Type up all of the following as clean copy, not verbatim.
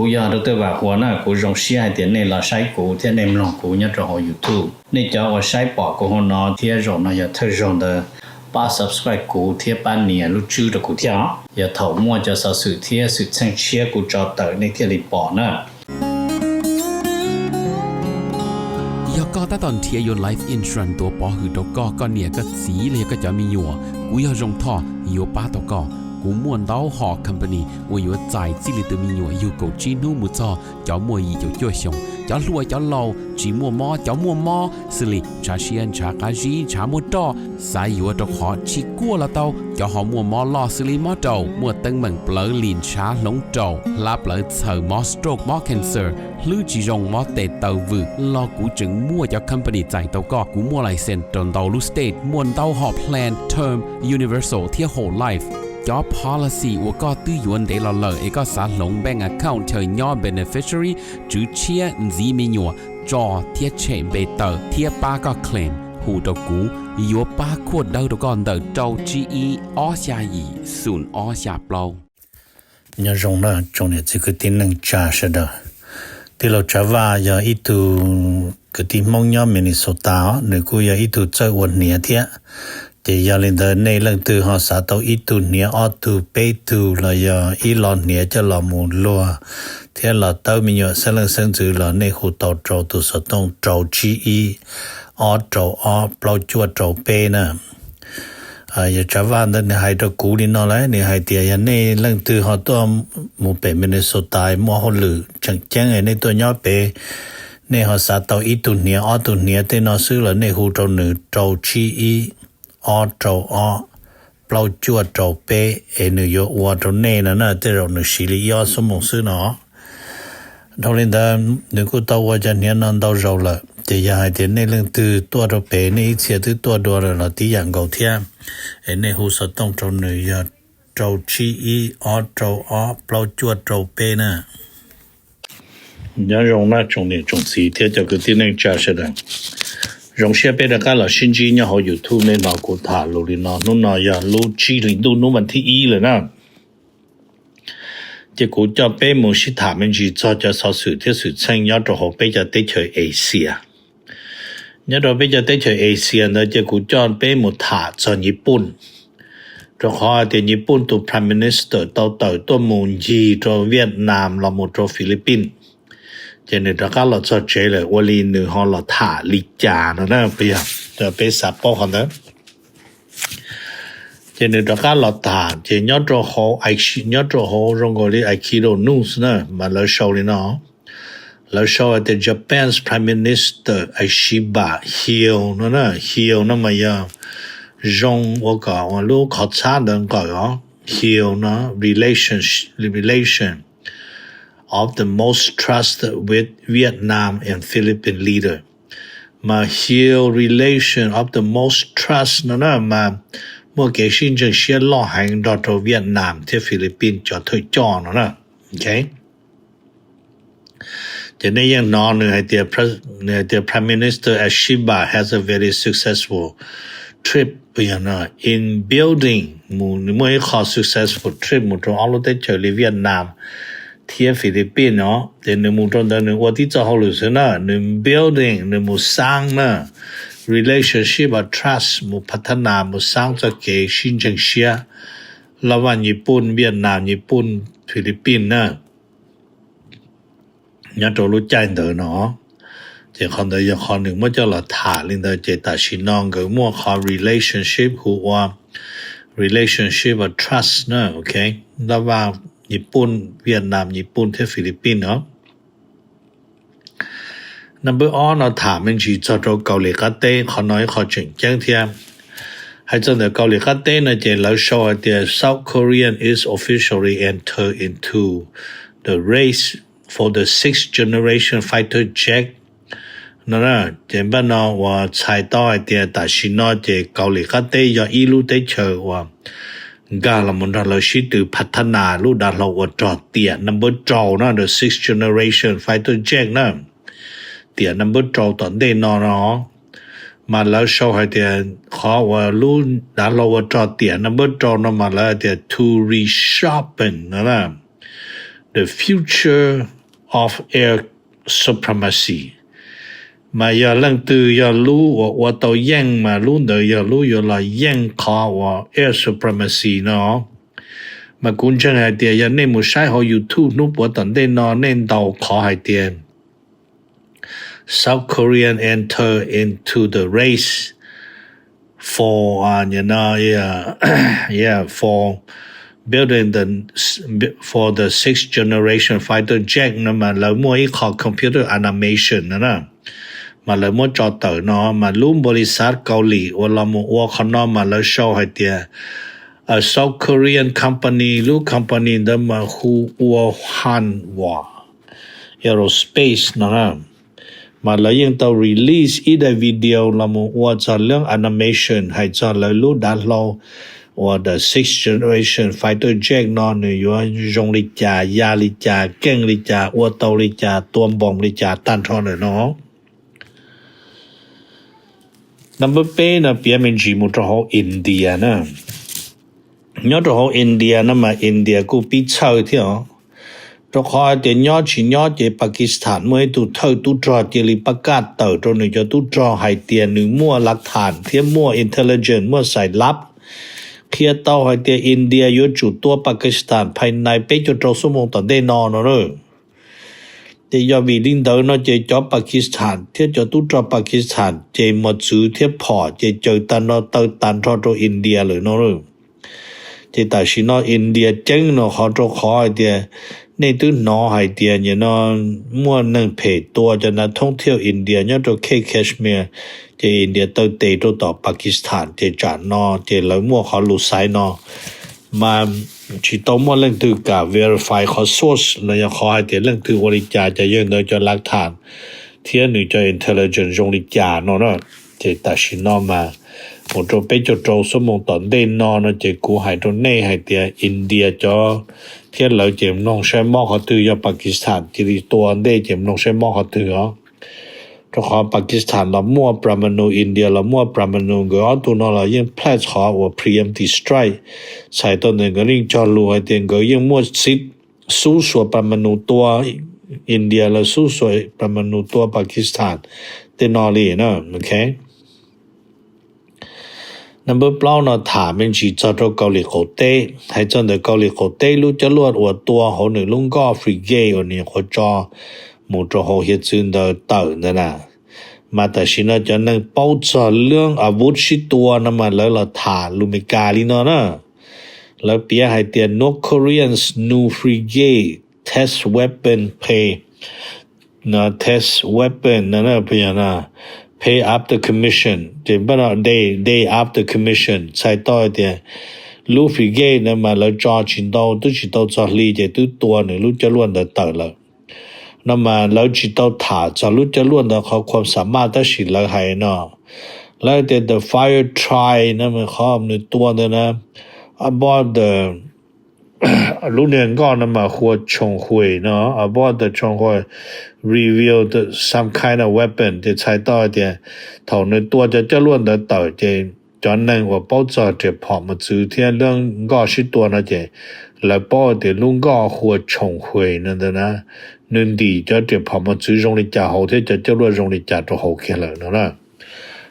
กูอยากรู้แต่ว่าหัวหน้ากูรงเสียให้ในละใช้กูที่ในมองกูเนี่ยจะหอ YouTube นี่จะว่าใช้ปอกกูหัวนอที่รงนะอย่าเธอรงเดป้า subscribe กูที่ป้าเนี่ยรู้ชื่อตะกูที่อย่าถอมั่วจะสสื่อที่สุดเชิงเชียกูจอเตอในที่รีปอนะยก็ตอนเทียยน Life Insurance ตัวปอหือตกก็เนี่ยก็สีเลยก็จะมีอยู่กูอยากรงท่ออยู่ป้าตกกูม่วนเต้าหอ company 我有在这里的มีอยู่有够จีนูมุจอจะมัวอีจะจ่วยชงจะรวยจะเล่าจีมัวมอจะมัวมอสิลิชาเชียนชากาจีชามัวตอสายอยู่ตกหอชิกัวละเต้าจะหอมัวมอลอสิลิมอเต้ามัวตึงเหมือนเปลือลินชาหลงเต้าลาเปลือเสือมอสโตรกมอ cancer หรือจีรงมอเตเต้าวึรอกูจึงมัวจะ company ใจเต้าก็กูมัวไลเซนจนเต้ารู้ state มัวเต้าหอ plan term universal ที่ whole life job policy 我ก็ตื้อยวนเดลเลเอก็สารลง bank account เธอย่อ beneficiary จื้อเชียจีมีหยัวจอเทียเชเบเตอร์เทียป้าก็เคลมหูตะกูยัวป้าขวดเดาตะก่อนเดาเจ้า GE ออชายีศูนย์ออชาเปล่าเนี่ยรงนะจงเนี่ยจะคือที่1จาชะดะที่เราจะว่าอย่าอีตูคือที่มองย่อมินิโซตาหรือกูอย่าอีตูเจ้าวันเนี่ยเทียจะยาลินเดในเรื่องตัวหาสาตอีตุเนี่ยออตูเปตูละยาอีลอนเนี่ยจะละมูลัวเทียละเต้ามีอยู่เสลังเซิงจือละในหูเต้าโจตุสต้องโจจีอีออโจออเปล่าจวดโจเปนะอย่าจะว่าในให้ตะกูนี่นอเลยในให้เตียในเรื่องตัวหาตัวหมู่เปมินิโซตายมัวฮอลือจังแจ้งในตัวย่อเปในหาสาตอีตุเนี่ยออตุเนี่ยเตนอซื้อละในหูโจหนึ่งโจจีอีออโจออเปล่าจวดโจเปนโยวัวโจเน่นะเตเราหนึ่งสิริยอสมงซื้อเนาะทอลินดาหนึ่งกูตัวจะเนี่ยนันดาวเราละจะอยากให้เห็นในเรื่องตัวโจเปในเสียตัวตัวเราที่อย่างเก่าเทียในหูสต้องโจหนึ่งยาโจชีอีออโจออเปล่าจวดโจเปนะยังรงนะจงเนี่ยจงสีเทียจะคือที่หนึ่งจ่าเสด็จ容些别的干了新机也好有图没拿过塔路里呢弄那呀路机里都弄问题一了呢结果叫被某些他们去做叫少数的事情要做好比较对去Asia要做比较对去Asia呢结果叫被某塔做日本做好的日本都 Prime Minister 到ตัวมูลยีตัวเวียดนามเราหมดตัวฟิลิปปินส์จะในตะกาเราจะเจเลยว่าลีนึงฮอเราถ่าลิจานะเปียจะไปสับปอกนะจะในตะกาเราถ่าจะยอดโจโฮไอชิยอดโจโฮรงกอลีไอคิโรนูสนะมาแล้วโชว์เลยเนาะแล้วโชว์แต่ Japan's Prime Minister Aishiba Hill นะHill นะมาย่รงว่าก็ว่าลูกขอชาดังก็อ๋อ Hill นะ relation of the most trusted with Vietnam and Philippine leader มา heal relation of the most trust นะมาเมื่อเกชินจึงเชียล่อหังดอทเวียดนามที่ฟิลิปปินส์จอดถอยจอนะโอเคจะได้ยังนอนในเดีย Prime Minister Aishiba has a very successful trip in building เมื่อขอ successful trip หมดเอาเราได้เจอเวียดนามเทียฟิลิปปินส์เนาะแต่หนึ่งมุมตรงนั้นว่าที่จะเอาหรือสินะหนึ่ง building หนึ่งมุมสร้างนะ relationship or trust มุมพัฒนามุมสร้างจะเกิดชินจังเชียระหว่างญี่ปุ่นเวียดนามญี่ปุ่นฟิลิปปินส์นะเนี่ยตัวรู้ใจเด้อเนาะจะคนใดอย่างคนหนึ่งมันจะละถาลินเดอเจตาชินองก็มั่วขอ relationship หัว relationship or trust นะโอเคระหว่างญี่ปุ่นเวียดนามญี่ปุ่นที่ฟิลิปปินส์เนาะ number 1เราถามมันจีจะตัวเกาหลีกัตเต้ขอน้อยขอจริงแจ้งเทียมให้จังเดเกาหลีกัตเต้นะเจแล้วโชว์เดีย South Korea is officially entered into the race for the 6th generation fighter jet นั่นน่ะเจนบ้านเราว่าใช้ต่อเดียแต่ชินอเจเกาหลีกัตเต้อย่าอีรู้ได้เชื่อว่ากาลมันเราชิดพัฒนาลูกดาเราว่าจอดเตีย number จอนะ the 6th generation fighter jet นะเตีย number จอตอนเดนเนาะมาแล้วโชว์ให้เตียขอว่าลูกดาเราว่าจอดเตีย number จอนะมาแล้วเตีย to resharpen นะ the future of air supremacy มาอย่าลังตืออย่ารู้ว่าตัวแย่งมารู้เดอย่ารู้อย่าละแย่งขอว่า air supremacy เนาะมากุญจังไอเดียอย่าเนมุใช้หอ YouTube นุบว่าตอนได้นอนเน้นเดาขอไอเดีย South Korean enter into the race for for building for the 6th generation fighter jet นะมาแล้วมั่วอีขอ computer animation นะมาแล้วมั่วจอเตอร์เนาะมาลุ้มบริษัทเกาหลีว่าเรามั่วข้างนอกมาแล้วโชว์ให้เดียa South Korean company ลูก company เดิมมาฮูฮันวา aerospace นะมาแล้วยังต้อง release อีกวิดีโอเราว่าจะเรื่อง animation ให้จะแล้วรู้ด้านเราว่า the 6th generation fighter jet นอนอยู่ยงลิจายาลิจาเก่งลิจาอวดเตาลิจาตัวบอมลิจาตันทอนเนาะ number 8นะเปียมันจีมุตรหออินเดียนะnhớ cho họ India nó mà India cũng bị chơi thế hả cho họ để nhớ chỉ nhớ để Pakistan mới tụ thâu tụ trò để li Pakistan tờ cho nên cho tụ trò hay tiền nữ mua lạc thản thế mua intelligence mua sai lab kia tao hay tiền India yếu chủ tua Pakistan phải này bé cho trâu số mông tận đây nó rồi để do vì linh đầu nó chơi cho Pakistan thế cho tụ trò Pakistan chơi một chữ thế bỏ chơi chơi tan nó tao tan cho India rồi nó rồi thì tại vì nó India chân nó họ cho khó thì nên từ nó hay thì như nó mua nâng phê tua cho nó thông thiệu India nhớ cho Kashmir thì India tới tệ cho tỏ Pakistan thì trả nó thì lấy mua họ lụt sai nó mà chỉ tao mua lần từ cả verify họ source là nhà họ hay thì lần từ vật trả cho dân đó cho lạc thản thì nữ cho intelligence dùng lý trả nó đó thì tại vì nó mà một chỗ bé cho trâu số một tận đây nó chỉ cú hai chỗ này hai tia India cho thiết lợi chém nông sản mỏ họ từ cho Pakistan chỉ điตัวđây chém nông sản mỏ họ từ đó cho họ Pakistan là mua Brahmanu India là mua Brahmanu người đó tụi nó là những pledge họ và preemptive strike saiตัวหนึ่งก็ริ่งcho lưu hai tiền người những mua xít số số BrahmanuตัวIndia là số số Brahmanuตัว Pakistan tên nó liền nữa okay number 9呢他们去做到高丽口袋还真的高丽口袋路จะลวดอวดตัวเขาหนึ่งลุงก็ frigate อันนี้เขาจอหมู่จะเขาเฮ็ดจึง的เต่านั่นน่ะมาแต่สินะจะนั่งเป้าจะเรื่องอาวุธชิตัวนะมาแล้วเราถ่าลุมิกาลีเนาะนะแล้วเปียให้เตียน North Koreans new frigate test weapon pay นะ test weapon นั่นน่ะเปียนะpay after commission แต่บ่นะ day after commission ใช้ต่อเดียลูกฟรีเกตนะมาแล้วจอชินโตตุชิโตจอลีเจตุตัวนึงลูกจะล้วน的ต了那么แล้วจิโตถาจะลูกจะล้วน的เขาความสามารถได้สิแล้วให้เนาะแล้วแต่ the fire try นะมันเขาในตัวนะ about the ลูกเนี่ยก็นะมาหัวชงหวยเนาะ about the ชงหวย reveal the some kind of weapon ที่ใช้ต่อเดียเท่าในตัวจะล้วน的ต่อเจจอนนึงว่าเป้าจะเจ็บพอมาซื้อเที่ยเรื่องก็ชิตัวนะเจแล้วป้อเดี๋ยวลุงก็หัวชงหวยนั่นนะนึงดีจะเจ็บพอมาซื้อรงลิจ่าเขาที่จะล้วนรงลิจ่าจะเขาแค่เลยนะ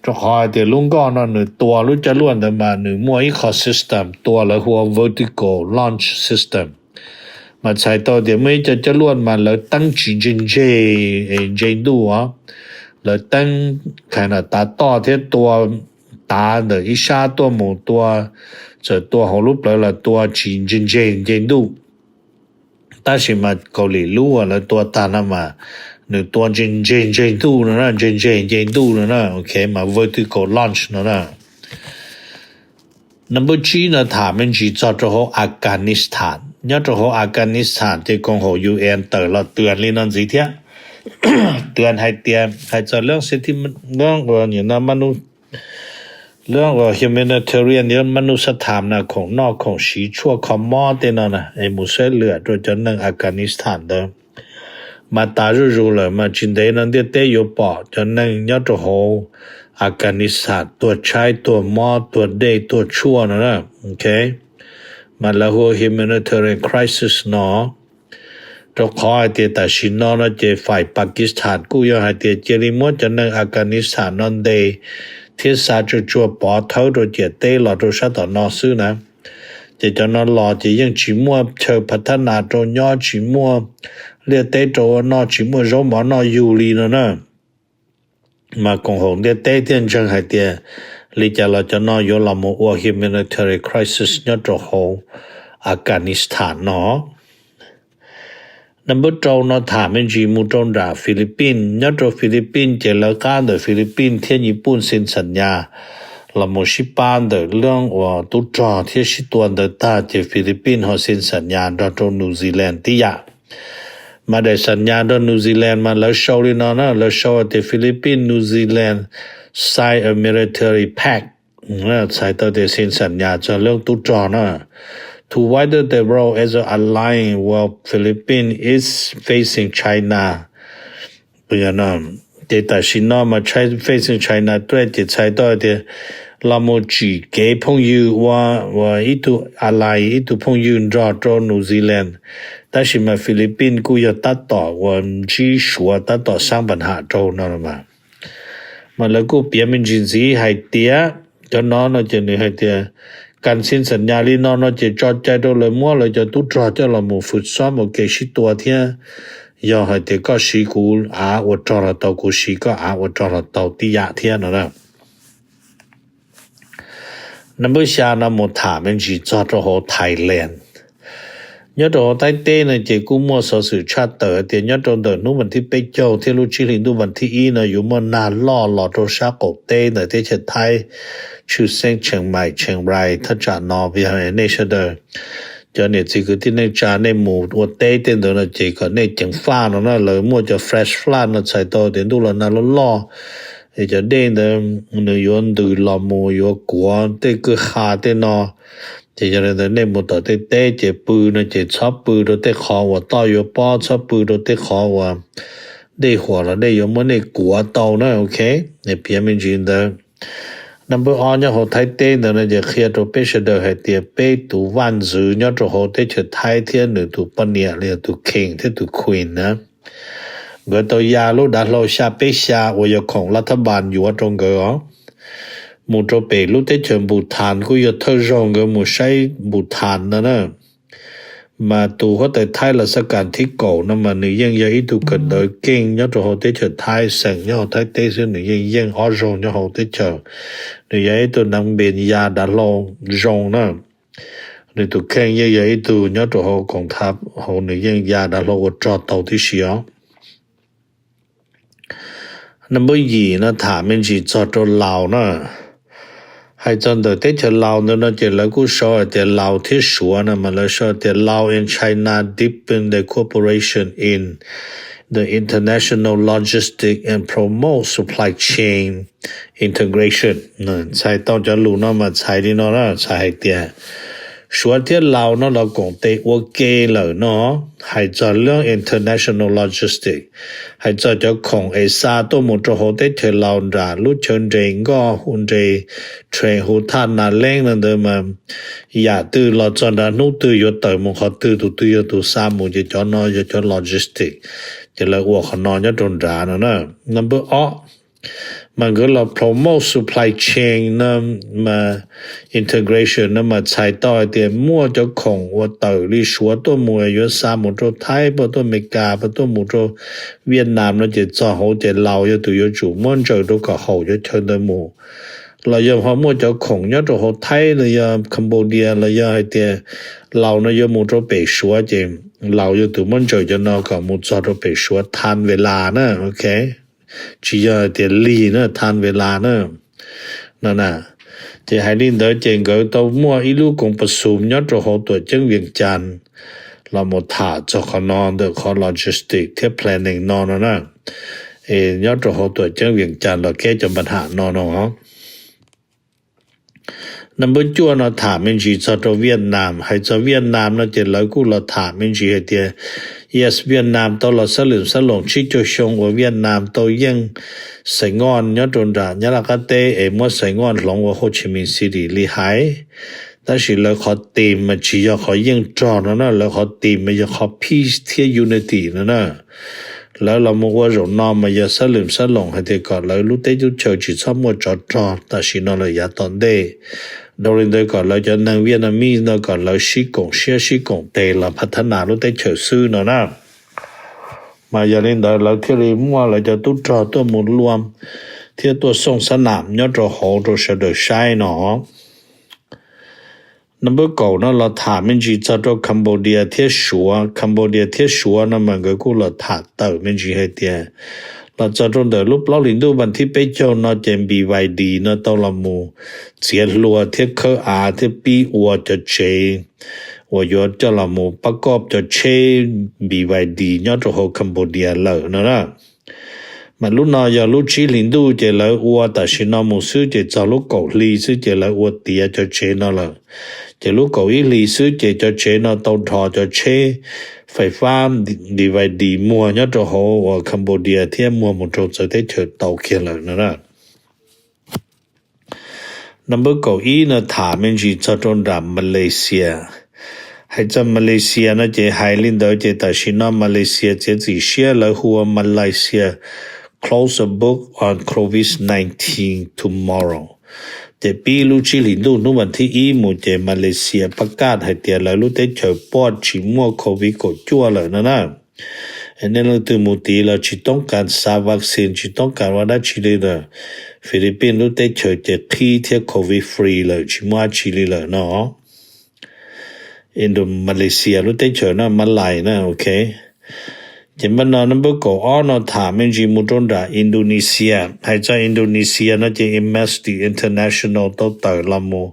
จะขอเดี๋ยวลุงก็นั่นตัวรู้จะล้วนแต่มาหนึ่งมั่วอีกข้อ system ตัวแล้วหัว vertical launch system มาใช้ตัวเดี๋ยวไม่จะล้วนมาแล้วตั้งเจดูอ่ะแล้วตั้งขนาดตาต่อที่ตัวตา的一下ตัวหมูตัวจะตัวของรูปแล้วตัวเจดู但是嘛เกาหลีรู้อ่ะแล้วตัวตานะมาหนึ่งตัวเจดูนะเจดูนะโอเคมา vertical launch นะ number 3นะถามมันจีจะจะของอัฟกานิสถานnhớ cho họ Afghanistan thì còn họ UN tới là tuyển lênนั่นสิเที่ย tuyểnให้เตรียมให้จะเรื่อง sentiment เรื่องอย่างนั้นมนุษย์เรื่องhumanitarian เรื่องมนุษยธรรมนะของนอกของสีชั่วคอมมอเตนั่นน่ะไอ้มุสลิมเหลือตัวจะนั่งอัฟกานิสถานเด้อมาตารู้เลยมาจินเดนั้นเตอยู่ปอจะนั่งnhớ cho họ Afghanistan ตัวใช้ตัวมอตัวเดตัวชั่วนะโอเคมาแล้วหัว humanitarian crisis เนาะ cho khó hai tia ta xin nó chế phải Pakistan cú yo hai tia chế li mua cho nên Afghanistan non đề thiết xa cho chua bỏ thấu rồi chế tê lọ rồi sát tỏ nó sư nè chế cho nó lọ chế nhưng chỉ mua chờ phát thân nà cho nhỏ chỉ mua liệt tế cho nó chỉ mua rau mỏ nó dù lì nữa nè mà cộng hồn liệt tế thiên chân hai tia lý trả là cho nó vô là một humanitarian crisis nhớ cho hồ Afghanistan nó Number 2nóถามเป็นจีมูจงดาฟิลิปปินส์ยอดฟิลิปปินส์เจรจาโดยฟิลิปปินส์ที่ญี่ปุ่นเซ็นสัญญาละโมชิปานเดเรื่องว่าตุจอที่ชิตวนเดตาที่ฟิลิปปินส์เขาเซ็นสัญญาดอนิวซีแลนด์ที่ยามาได้สัญญาดอนิวซีแลนด์มาแล้วโชว์ลินนะแล้วโชว์ที่ฟิลิปปินส์นิวซีแลนด์ sign a military pact นะใช้ตัวที่เซ็นสัญญาจะเรื่องตุจอนะTo widen the role as an ally while Philippines is facing China. 不然呢，แต่但是呢嘛 facing China 对的才到的那么几个朋友我一度 ally 一度朋友找 New Zealand 但是嘛 Philippines กู要达到我只说达到上ปัญหา州那了嘛มาแล้วกูเปลี่ยนเป็นจินสีให้เตียจนน้องจะนี่ให้เตียการเซ็นสัญญาลีนอนจะจอดใจโดเลยมั่วเลยจะตุจอจะละหมู่ฟุตซ้อมโอเคชิตัวเทียยอให้เตก็ชีกูวจอละตอกูชีก็วจอละตอติยะเทียนะนับชานะหมดถามเป็นจีจอดโหไทยแลนด์ยอดโหไทยเต้นะเจกูมั่วสอสือชาติเตอเตียยอดโดนู่มันที่ไปเจ้าที่รู้ชิลินดูมันที่อีนะอยู่มันนานล่อโตชาโกเต้นะที่เชไทยชื่อเส้นเชียงใหม่เชียงรายถ้าจะนอวิหารในเชเดอร์จะเนี่ยจีก็ที่ในจานในหมู่วัดเต้เต้นตัวนะจีก็ในจังฟ้านะเลยมั่วจะ fresh flat นะใส่ตัวเดี๋ยวดูแล้วนะล้อจะเด่นเดิมเนื้อย้อนดูละหมู่ย้อนกวนเต้ก็ขาเต้นอจะเนี่ยในหมู่ตัวเต้เจ็บปืนนะเจ็บชอบปืนตัวเต้ขอว่าต่ออยู่ป้อชอบปืนตัวเต้ขอว่าได้หัวแล้วได้ย้อนมันในกัวเตานะโอเคในเพียงเป็นจีนเดิมNumber 2เนี่ยเขาไทยเต้นเนี่ยจะเคลียร์ตัวเปเชเดอร์ให้เตียเป้ตูวันจือเนี่ยจะเขาได้เฉไทยเทียนหรือตัวปะเนี่ยเรียตัว king ที่ตัว queen นะเมื่อตัวยาลูกดัดเราชาเปชาว่าจะของรัฐบาลอยู่ตรงเกอหมู่ตัวเปลูกได้เฉินบูฐานกูจะเท่าจงเกอหมู่ใช้บูฐานนะมาตัวเขาแต่ไทยราชการที่เก่านะมันนี่ยังอีตัวกันเดอเก่งเนี่ยจะเขาได้เฉไทยแสงเนี่ยไทยเต้ซึ่งนี่ยังอ้อจงเนี่ยเขาได้เฉนี่ยังตัวนางเบญญาดัลงจงนะนี่ตัวแข่งยังตัวเนี่ยตัวเขากองทัพเขานี่ยังยาดัลงจอดเตาที่เสียNumber 2นะถามเป็นจีจอดตัวลาวนะให้จนเดเตจะลาวนะจะแล้วกูชอบแต่ลาวที่ชัวนะมันแล้วชอบแต่ลาว and China deepen the cooperation in the international logistics and promote supply chain integration นะใช้ต้องจะรู้นะมาใช้ดีเนาะใช้เตียชัวที่ลาวเนาะเราคงเตโอเคเลยเนาะให้จะเรื่อง international logistics ให้จะของไอ้ซาตัวหมดจะโหได้เธอลาวด่ารู้เชิญเรงก็หุ่นเจเทรนหูท่านน่ะเล่งนั่นเดิมมาอย่าตื่นเราจนนู้ตื่นอยู่เติมมันเขาตื่นอยู่ตัวสามหมู่จะจอนจะจอน logistics จะเลยว่าเขานอนจะโดนด่านะ number มันก็เรา promote supply chain นะมา integration นะมาใช้ต่อเตียมั่วเจ้าของว่าเตอรีชัวตัวมัวอยู่สามหมู่ตัวไทยบ่ตัวอเมริกาบ่ตัวหมู่ตัวเวียดนามแล้วจะจ่อเขาจะลาวอยู่ตัวอยู่จู่ม่วนเจอตัวก็เขาจะเชิญตัวหมู่เรายังพอมั่วเจ้าของเนี่ยตัวไทยเลยยังคัมโบเดียเลยยังให้เตียเราเนี่ยยังหมู่ตัวไปชัวจริงเราอยู่ตัวม่วนเจอจะนอก็หมู่จ่อตัวไปชัวทันเวลานะโอเคchỉ giờ tiền lì nữa than về là nữa nè thì hai linh đỡ trên cái tàu mua ít lúc cũng bớt sum nhớ cho họ tuổi chân Viêng Chăn là một thả cho họ non được họ logistics theo planning non nè nhớ cho họ tuổi chân Viêng Chăn là cái choปัญหาnon nó number 2nó thả mình chỉ cho Việt Nam hay cho Việt Nam nó chỉ lấy cú là thả mình chỉ hay tiền Yes เวียดนามตลอดสลืมสลงชิโจชงว่าเวียดนามโตยังใส่งอนยอดจนดาญะละกะเตมัวใส่งอนหลงว่าโฮจิมินห์ซิตี้ลีไฮ但是了ขอตีมมัน只要ขอยิ่งจอนะแล้วขอตีมมันจะขอ peace ที่ unity นะแล้วเรามว่าเรานอมันจะสลืมสลงให้ได้ก่อนแล้วรู้ได้จุดเฉยจิตสมว่าจอแต่สินเราอย่าตอนได้โดยได้ก่อนเราจะนั่งเวียดนามีนะก่อนเราชิกงเชียชิกงเตเราพัฒนารู้ได้เฉยซื่อนะมาอย่าเล่นได้เราที่เรียมั่วเราจะตุ้จอตัวหมุนรวมที่ตัวส่งสนามยอดโหตัวเสด็จใช้เนาะnumber 9นะเราถามมันจีจะตัวคัมโบเดียที่ชัวคัมโบเดียที่ชัวนะมันก็กูเราถามเต่ามันจีให้เดียเราจะตรงเดรูปเราลินดูบันที่ไปเจ้านะเจม BYD นะตอละมูเสียลัวที่เขาที่ปีอัวจะเช我有叫了มูประกอบจะเช BYD ยอดโหคัมโบเดียเลยนะมันรู้นอยารู้ชีลินดูเจแล้วอัวแต่ชินามูซื้อเจจะรู้เกาหลีซื้อเจแล้วอัวเตียจะเชนะละเจรู้เกาหลีซื้อเจจะเชนะตอนทอจะเชไฟฟ้าดีไวดีมัวยอดโหว่าคัมโบเดียเที่ยมัวมุนโจจะได้เถิดเตาเขียนเลยนะnumber 9นะถามมันจีจะตรงดามมาเลเซียให้จำมาเลเซียนะเจไฮลินเดอร์เจแต่ชินามาเลเซียเจจีเชียแล้วหัวมาเลเซียclose a book on COVID-19 tomorrow เจปีลูชิลินดูนุวันที่มูเจมาเลเซียประกาศให้เตียแล้วรู้ได้เฉยปอดชิมัวโควิดก็จั่วเลยนะอันนี้เราตื่นมูตีเราจิต้องการสาวัคซีนจิต้องการว่าได้ชิลิเลยฟิลิปปินส์รู้ได้เฉยเจขี้เที่ยโควิดฟรีเลยชิมัวชิลิเลยเนาะอินโดมาเลเซียรู้ได้เฉยนะมาลายนะโอเคจำเป็นนะนับก็อ้อนถามมันจีมุตรงดาอินโดนีเซียให้ใจอินโดนีเซียนะจะ Amnesty International ตัวต่อละมู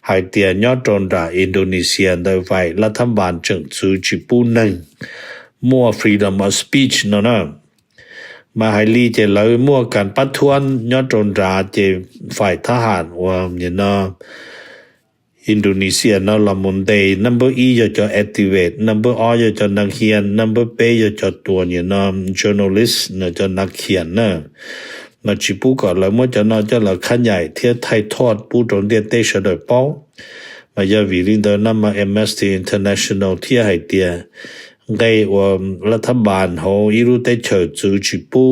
ให้เตียยอดตรงดาอินโดนีเซียได้ไว้รัฐบาลจึงซื้อจิปูนึงมัว freedom of speech นะมาให้ลีเจเลยมัวการประท้วงยอดตรงดาเจฝ่ายทหารว่าเนี่ยนะIndonesia na la Monday number E จะ activate number R จะนักเขียน number P จะตัวเนี่ยนะ journalist นะจะนักเขียนนะมาจิปูก่อนแล้วมั่วจะน่าจะละขั้นใหญ่เที่ยไทยทอดปูตรงเดียเตชโดยเป้ามายาวิลินเดอร์นำมา Amnesty International ที่ให้เตียไงว่ารัฐบาลเขาอีรู้ได้เฉิดจูจิปู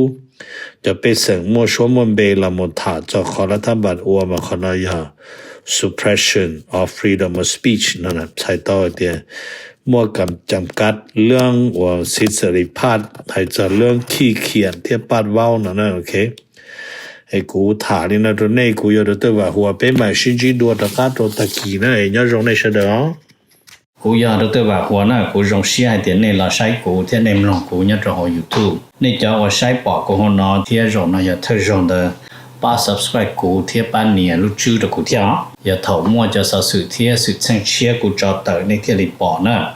จะไปเสงมั่วชัวมันเบลามุถาจะขอรัฐบาลอัวมาขนายาsuppression of freedom of speech นั่นนะใช้ต่อเดียมั่วกับจำกัดเรื่องว่าสิทธิเสรีภาพให้จะเรื่องขี้เขียนที่ปาดเว้านั่นนะโอเคไอ้กูถานี่นะตัวนี้กูอยากจะว่าหัวเป็นมาชิจิดัวตะกาตัวตะกี้นะไอ้เนี่ยรงในเสดอกูอยากจะว่าหัวน่ะกูจงเสียเดี๋ยวนี้เราใช้กูที่ในมลงกูเนี่ยจะเอา YouTube นี่จะว่าใช้ปอกกูหัวนอที่รงน่ะอย่าเธอรงเด把 subscribe 股贴半年录制的股票也头摸着是数贴是成千股找到那天里报呢